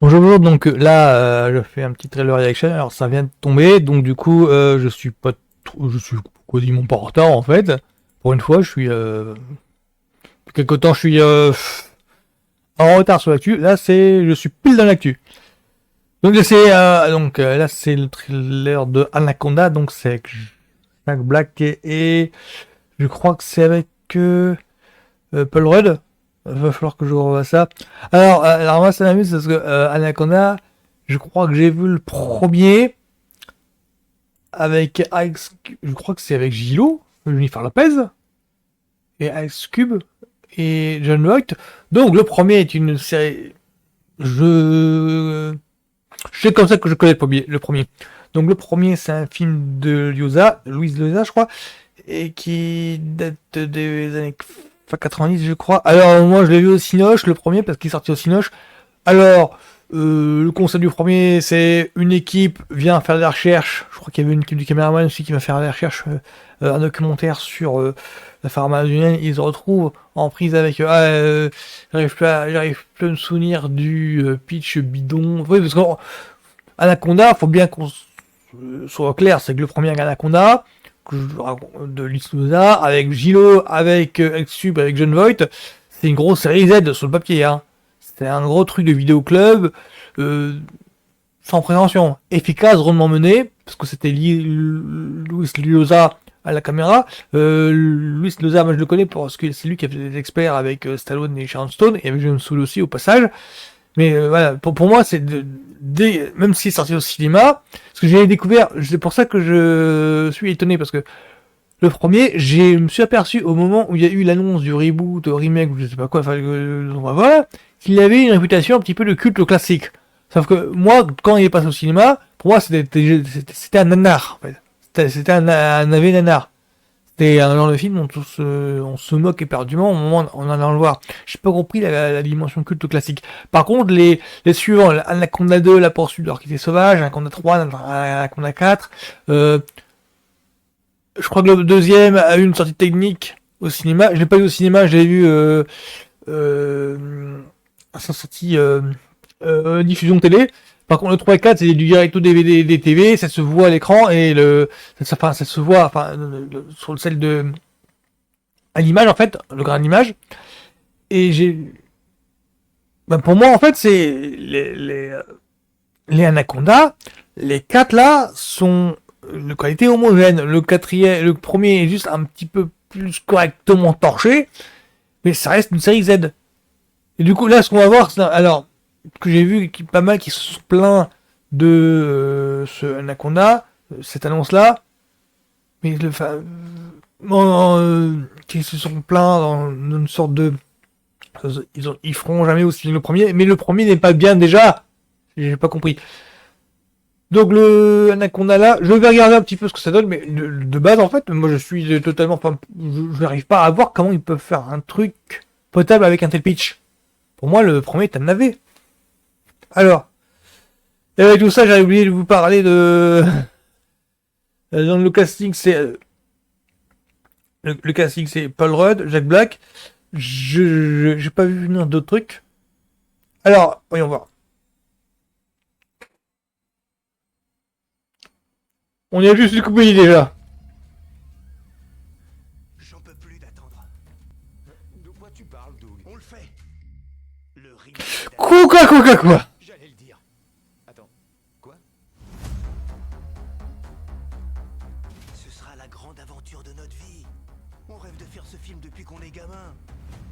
Bonjour, bonjour, donc là je fais un petit trailer reaction, alors ça vient de tomber, donc du coup je suis pas je suis quasiment pas en retard en fait. Pour une fois je suis depuis quelque temps je suis en retard sur l'actu, là c'est je suis pile dans l'actu. Donc là c'est le trailer de Anaconda, donc c'est avec Jack Black et je crois que c'est avec Paul Rudd. Va falloir que je revoie ça. Alors moi ça m'amuse parce que Anaconda, je crois que j'ai vu le premier avec je crois que c'est avec Gilo, Jennifer Lopez et Ice Cube et John Voight. Donc le premier est une série. Je c'est comme ça que je connais le premier. Donc le premier c'est un film de Liosa, Louise Liosa je crois, et qui date des années fin 90 je crois. Alors moi je l'ai vu au Cinoche le premier parce qu'il est sorti au Cinoche. Alors le concept du premier c'est une équipe vient faire des recherches. Je crois qu'il y avait une équipe du caméraman aussi qui va faire des recherches, un documentaire sur la pharmaceutique. Ils se retrouvent en prise avec j'arrive plus à me souvenir du pitch bidon. Oui parce qu'Anaconda, faut bien qu'on soit clair, c'est que le premier Anaconda de l'Isnosa, avec Gilo, avec Exub, avec John Voight, c'est une grosse série Z sur le papier. Hein. C'était un gros truc de vidéoclub, sans prétention, efficace, rondement mené, parce que c'était Louis Liosa à la caméra. Louis Liosa, moi je le connais parce que c'est lui qui a fait des experts avec Stallone et Sharon Stone, et avec James Soul aussi au passage. Mais voilà, pour moi, c'est même s'il est sorti au cinéma, parce que j'ai découvert, c'est pour ça que je suis étonné, parce que le premier, je me suis aperçu au moment où il y a eu l'annonce du reboot, remake, ou je sais pas quoi, enfin, voilà, qu'il avait une réputation un petit peu de culte classique. Sauf que moi, quand il est passé au cinéma, pour moi, c'était un nanar, en fait. C'était un navet nanar. C'était un genre de film dont on se moque éperdument au moment où on en allant le voir. J'ai pas compris la dimension culte classique. Par contre, les suivants, Anaconda 2, La poursuite de l'orchidée sauvage, Anaconda 3, Anaconda 4, je crois que le deuxième a eu une sortie technique au cinéma. Je l'ai pas vu au cinéma, je l'ai vu à sa sortie diffusion télé. Par contre, le 3 et 4, c'est du direct au DVD des TV, ça se voit à l'écran et ça se voit, sur celle de, à l'image en fait, le grain d'image. Et pour moi en fait, c'est les Anaconda, les 4 là sont de qualité homogène. Le premier est juste un petit peu plus correctement torché, mais ça reste une série Z. Et du coup, là, ce qu'on va voir, alors, que j'ai vu pas mal qui se sont plaints de ce Anaconda, cette annonce-là, mais qui se sont plaints dans une sorte de... Ils feront jamais aussi le premier, mais le premier n'est pas bien déjà. J'ai pas compris. Donc le Anaconda là, je vais regarder un petit peu ce que ça donne, mais de base en fait, moi je suis totalement, enfin, je n'arrive pas à voir comment ils peuvent faire un truc potable avec un tel pitch. Pour moi, le premier est un navet. Alors, et avec tout ça, j'avais oublié de vous parler de dans le casting, c'est le casting, c'est Paul Rudd, Jack Black. J'ai pas vu venir d'autres trucs. Alors, voyons voir. On y a juste une comédie déjà. J'en peux plus d'attendre. De quoi tu parles, Doug? On le fait. Le remake. Quoi. J'allais le dire. Attends, quoi? Ce sera la grande aventure de notre vie. On rêve de faire ce film depuis qu'on est gamin.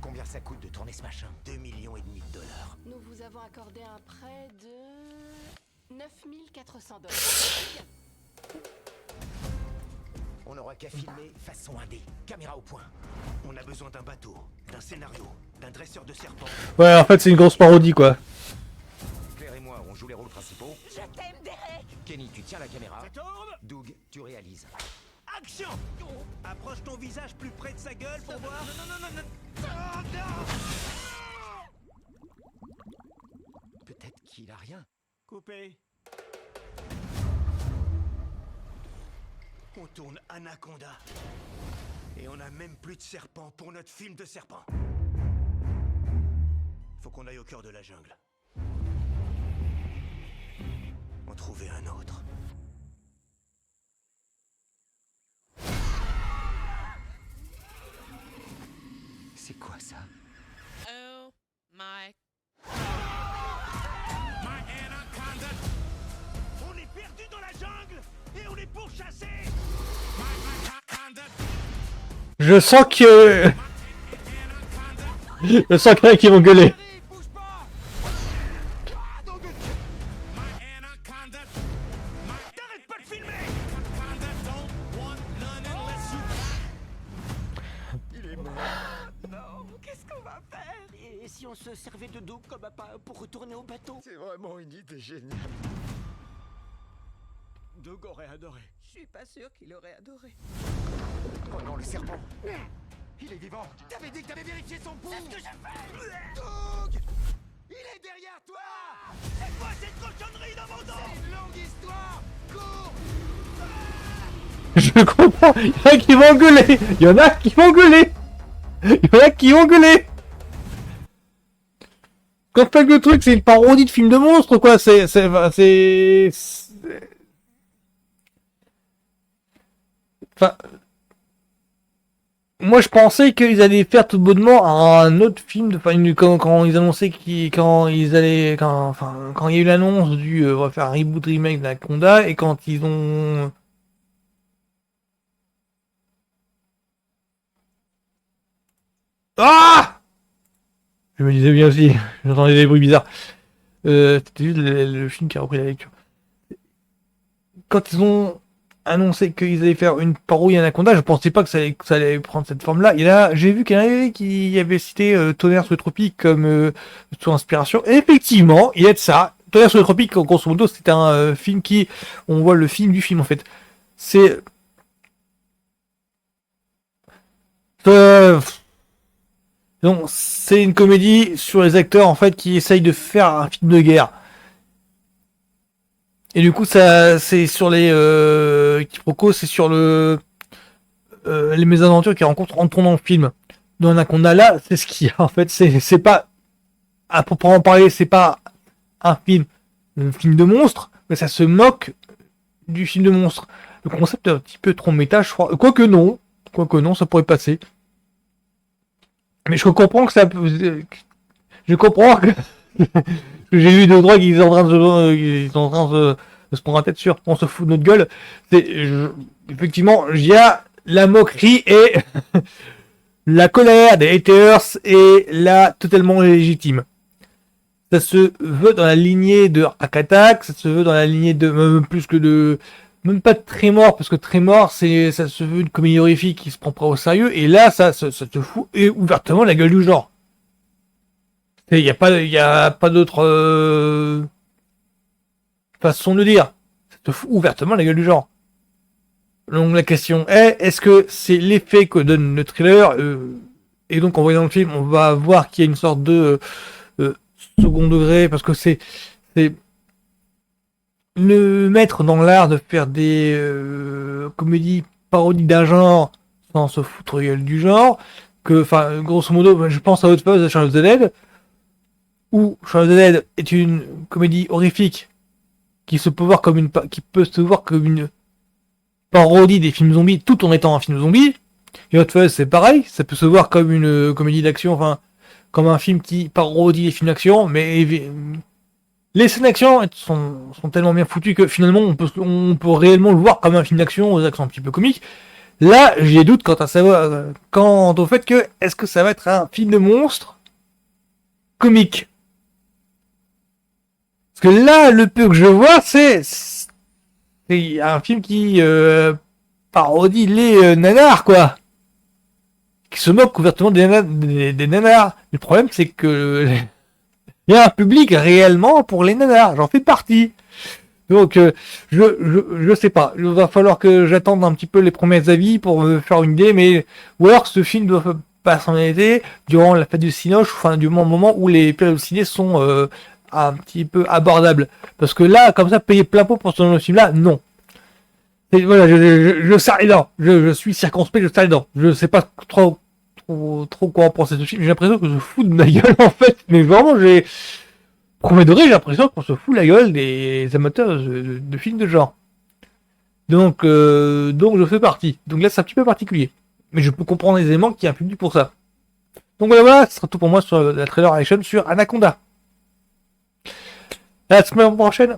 Combien ça coûte de tourner ce machin? 2,5 millions de dollars. Nous vous avons accordé un prêt de 9400 $. On n'aura qu'à filmer façon indé, caméra au point. On a besoin d'un bateau, d'un scénario, d'un dresseur de serpents. Ouais, en fait, c'est une grosse parodie quoi. Claire et moi, on joue les rôles principaux. Je t'aime, Derek. Kenny, tu tiens la caméra. Ça tourne. Doug, tu réalises. Action. Approche ton visage plus près de sa gueule pour voir. Non. Peut-être qu'il a rien. Coupé. On tourne Anaconda. Et on a même plus de serpents pour notre film de serpents. Faut qu'on aille au cœur de la jungle. en trouver un autre. C'est quoi ça? Oh my. On est perdu dans la jungle et on est pourchassé. Je sens que... Je sens qu'il y en a qui vont gueuler. Bouge pas. T'arrêtes pas de filmer. Il est mort. Non, qu'est-ce qu'on va faire? Et si on se servait de dos comme appât pour retourner au bateau? C'est vraiment une idée géniale. Doug aurait adoré. Je suis pas sûr qu'il aurait adoré. Oh non, le serpent. Il est vivant. T'avais dit que t'avais vérifié son pouls. C'est ce que j'ai fait. Doug, il est derrière toi. C'est quoi cette cochonnerie dans mon dos? C'est une longue histoire. Cours. Je comprends. Il y en a qui vont gueuler. Il y en a qui vont gueuler. Il y en a qui vont gueuler. Quand fait le truc, c'est une parodie de film de monstre, quoi. Enfin, moi je pensais qu'ils allaient faire tout bonnement un autre film, quand ils annonçaient quand ils allaient, quand il y a eu l'annonce on va faire un reboot remake d'Anaconda et quand ils ont je me disais bien aussi, j'entendais des bruits bizarres. C'était juste le film qui a repris la lecture. Quand ils ont annoncé qu'ils allaient faire une parodie Anaconda, je pensais pas que ça allait prendre cette forme-là. Et là, j'ai vu qu'il y en avait qui avait cité Tonnerre sous les tropiques comme son inspiration. Et effectivement, il y a de ça. Tonnerre sous les tropiques, grosso modo, c'est un film qui... On voit le film du film, en fait. C'est... Donc, c'est une comédie sur les acteurs, en fait, qui essayent de faire un film de guerre. Et du coup, ça, c'est sur les quiproquos, c'est sur les mésaventures qu'ils rencontrent en tournant le film. Dans Anaconda, là, c'est ce qu'il y a, en fait. C'est pas, à proprement parler, c'est pas un film de monstre, mais ça se moque du film de monstre. Le concept est un petit peu trop méta, je crois. Quoique non, ça pourrait passer. Mais je comprends que ça peut... Je comprends que... J'ai vu deux drogues qui sont en train de se prendre la tête sur. On se fout de notre gueule. Effectivement, il y a la moquerie et la colère des haters et là totalement légitime. Ça se veut dans la lignée de Arc Attack, ça se veut dans la lignée de même plus que de même pas de Tremor parce que Tremor ça se veut une comédie horrifique qui se prend pas au sérieux et là ça te fout et ouvertement la gueule du genre. Il y a pas d'autre façon de dire. Ça te fout ouvertement la gueule du genre. Donc la question est, est-ce que c'est l'effet que donne le trailer et donc en voyant le film, on va voir qu'il y a une sorte de second degré parce que c'est le maître dans l'art de faire des comédies parodies d'un genre sans se foutre gueule du genre. Que, enfin, grosso modo, je pense à Hot Fuzz de Shaun of the Dead. Où Shaun of the Dead est une comédie horrifique qui peut se voir comme une parodie des films zombies tout en étant un film zombie. Et Hot Fuzz c'est pareil, ça peut se voir comme une comédie d'action, enfin comme un film qui parodie les films d'action, mais les scènes d'action sont tellement bien foutues que finalement on peut réellement le voir comme un film d'action aux accents un petit peu comiques. Là j'ai des doutes quant au fait que est-ce que ça va être un film de monstre comique. Parce que là, le peu que je vois, c'est un film qui parodie les nanars, quoi. Qui se moque ouvertement des nanars. Le problème, c'est que il y a un public réellement pour les nanars. J'en fais partie. Donc, je sais pas. Il va falloir que j'attende un petit peu les premiers avis pour me faire une idée. Mais ou alors, ce film doit pas s'en aller durant la fête du Cinoche, enfin, du moment où les périodes de ciné sont un petit peu abordable. Parce que là, comme ça, payer plein pot pour ce film-là, non. Et voilà, je serre les dents. Je suis circonspect, je serre les dents. Je sais pas trop quoi en penser de ce film. J'ai l'impression que je fous de ma gueule, en fait. Mais vraiment, Premier degré, j'ai l'impression qu'on se fout la gueule des amateurs de films de genre. Donc je fais partie. Donc là, c'est un petit peu particulier. Mais je peux comprendre aisément qu'il y a un public pour ça. Donc voilà, ce sera tout pour moi sur la trailer action sur Anaconda. À la semaine prochaine.